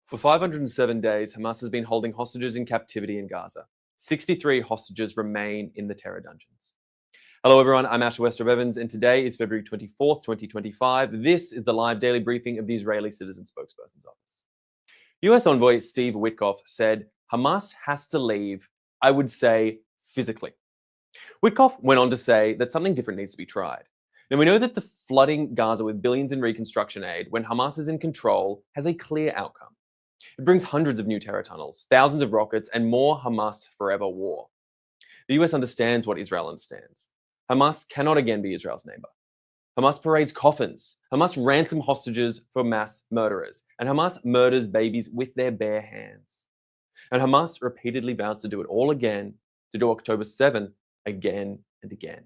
For 507 days, Hamas has been holding hostages in captivity in Gaza. 63 hostages remain in the terror dungeons. Hello, everyone. I'm Asher Westerb Evans, and today is February 24th, 2025. This is the live daily briefing of the Israeli Citizen Spokesperson's Office. US Envoy Steve Witkoff said Hamas has to leave, I would say, physically. Witkoff went on to say that something different needs to be tried. Now, we know that the flooding Gaza with billions in reconstruction aid, when Hamas is in control, has a clear outcome. It brings hundreds of new terror tunnels, thousands of rockets, and more Hamas forever war. The US understands what Israel understands. Hamas cannot again be Israel's neighbor. Hamas parades coffins. Hamas ransom hostages for mass murderers. And Hamas murders babies with their bare hands. And Hamas repeatedly vows to do it all again, to do October 7th again and again.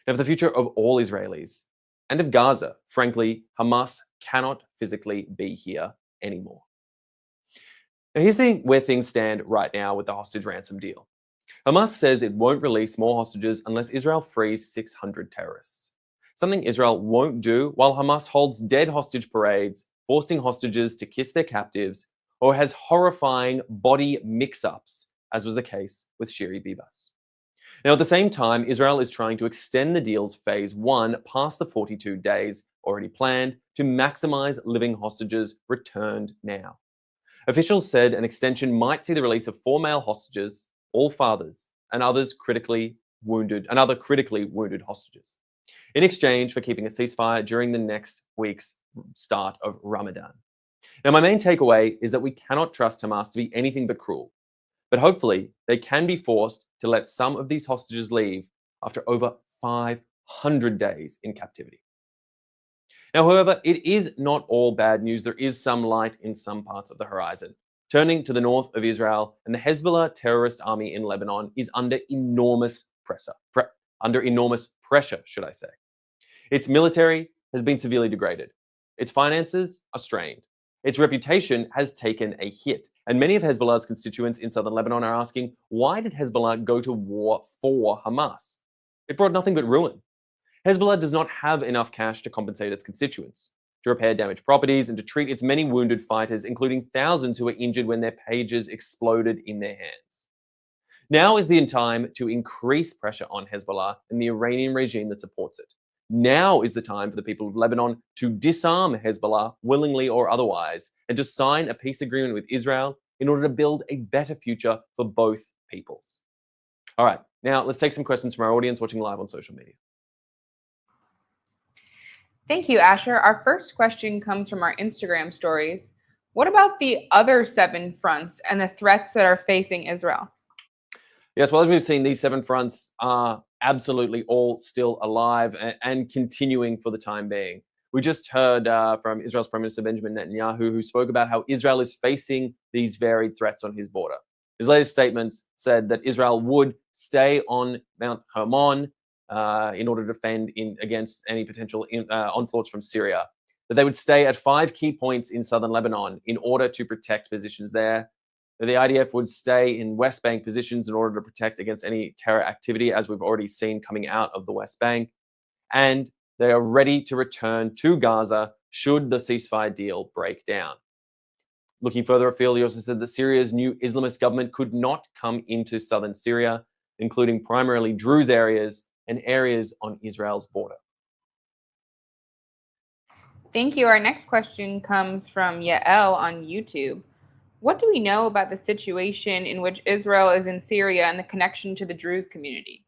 Now, for the future of all Israelis and of Gaza, frankly, Hamas cannot physically be here anymore. Now, here's where things stand right now with the hostage ransom deal. Hamas says it won't release more hostages unless Israel frees 600 terrorists. Something Israel won't do while Hamas holds dead hostage parades, forcing hostages to kiss their captives, or has horrifying body mix-ups, as was the case with Shiri Bibas. Now, at the same time, Israel is trying to extend the deal's phase 1 past the 42 days already planned to maximize living hostages returned now. Officials said an extension might see the release of 4 male hostages, all fathers, and other critically wounded hostages, in exchange for keeping a ceasefire during the next week's start of Ramadan. Now, my main takeaway is that we cannot trust Hamas to be anything but cruel, but hopefully they can be forced to let some of these hostages leave after over 500 days in captivity. Now, however, it is not all bad news. There is some light in some parts of the horizon. Turning to the north of Israel, and the Hezbollah terrorist army in Lebanon is under enormous pressure, should I say. Its military has been severely degraded. Its finances are strained. Its reputation has taken a hit. And many of Hezbollah's constituents in southern Lebanon are asking, why did Hezbollah go to war for Hamas? It brought nothing but ruin. Hezbollah does not have enough cash to compensate its constituents, to repair damaged properties, and to treat its many wounded fighters, including thousands who were injured when their pages exploded in their hands. Now is the time to increase pressure on Hezbollah and the Iranian regime that supports it. Now is the time for the people of Lebanon to disarm Hezbollah, willingly or otherwise, and to sign a peace agreement with Israel in order to build a better future for both peoples. All right, now let's take some questions from our audience watching live on social media. Thank you, Asher. Our first question comes from our Instagram stories. What about the other 7 fronts and the threats that are facing Israel? Yes, well, as we've seen, these 7 fronts are absolutely all still alive and continuing for the time being. We just heard from Israel's Prime Minister Benjamin Netanyahu, who spoke about how Israel is facing these varied threats on his border. His latest statements said that Israel would stay on Mount Hermon in order to defend against any potential onslaughts from Syria, that they would stay at 5 key points in southern Lebanon in order to protect positions there. The IDF would stay in West Bank positions in order to protect against any terror activity, as we've already seen coming out of the West Bank. And they are ready to return to Gaza should the ceasefire deal break down. Looking further afield, he also said that Syria's new Islamist government could not come into southern Syria, including primarily Druze areas and areas on Israel's border. Thank you. Our next question comes from Yael on YouTube. What do we know about the situation in which Israel is in Syria and the connection to the Druze community?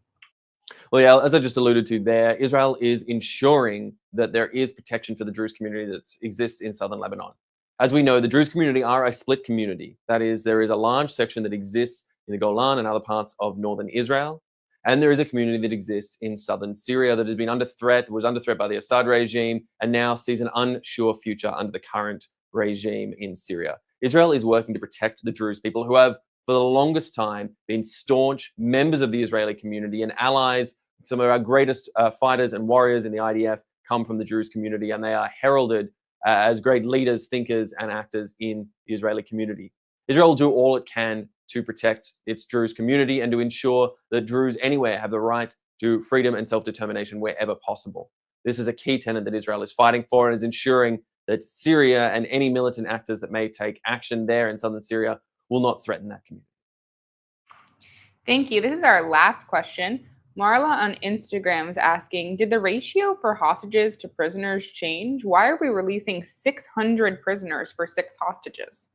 Well, yeah, as I just alluded to there, Israel is ensuring that there is protection for the Druze community that exists in southern Lebanon. As we know, the Druze community are a split community. That is, there is a large section that exists in the Golan and other parts of northern Israel. And there is a community that exists in southern Syria that has been under threat, was under threat by the Assad regime, and now sees an unsure future under the current regime in Syria. Israel is working to protect the Druze people who have, for the longest time, been staunch members of the Israeli community and allies. Some of our greatest fighters and warriors in the IDF come from the Druze community, and they are heralded as great leaders, thinkers, and actors in the Israeli community. Israel will do all it can to protect its Druze community and to ensure that Druze anywhere have the right to freedom and self-determination wherever possible. This is a key tenet that Israel is fighting for and is ensuring that Syria and any militant actors that may take action there in southern Syria will not threaten that community. Thank you. This is our last question. Marla on Instagram is asking, did the ratio for hostages to prisoners change? Why are we releasing 600 prisoners for 6 hostages?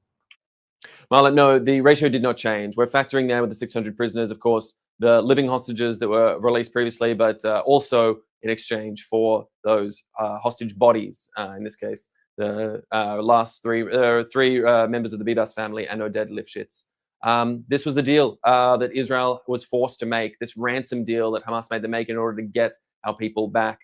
Marla, no, the ratio did not change. We're factoring there with the 600 prisoners, of course, the living hostages that were released previously, but also in exchange for those hostage bodies. In this case, the last three members of the Bibas family and Oded Lifshitz. This was the deal that Israel was forced to make, this ransom deal that Hamas made them make in order to get our people back.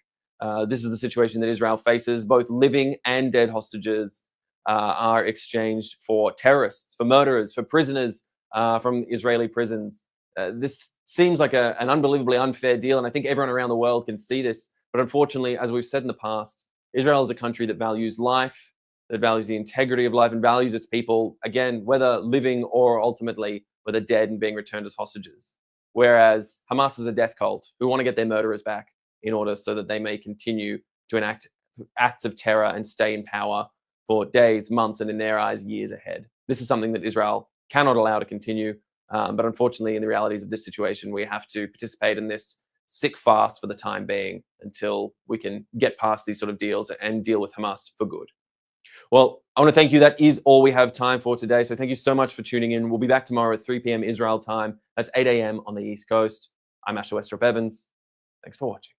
This is the situation that Israel faces. Both living and dead hostages are exchanged for terrorists, for murderers, for prisoners from Israeli prisons. This seems like an unbelievably unfair deal, and I think everyone around the world can see this. But unfortunately, as we've said in the past, Israel is a country that values life, that values the integrity of life, and values its people, again, whether living or ultimately whether dead and being returned as hostages. Whereas Hamas is a death cult who want to get their murderers back in order so that they may continue to enact acts of terror and stay in power for days, months, and in their eyes, years ahead. This is something that Israel cannot allow to continue. But unfortunately, in the realities of this situation, we have to participate in this sick fast for the time being until we can get past these sort of deals and deal with Hamas for good. Well, I want to thank you. That is all we have time for today. So thank you so much for tuning in. We'll be back tomorrow at 3 p.m. Israel time. That's 8 a.m. on the East Coast. I'm Asher Westrop Evans. Thanks for watching.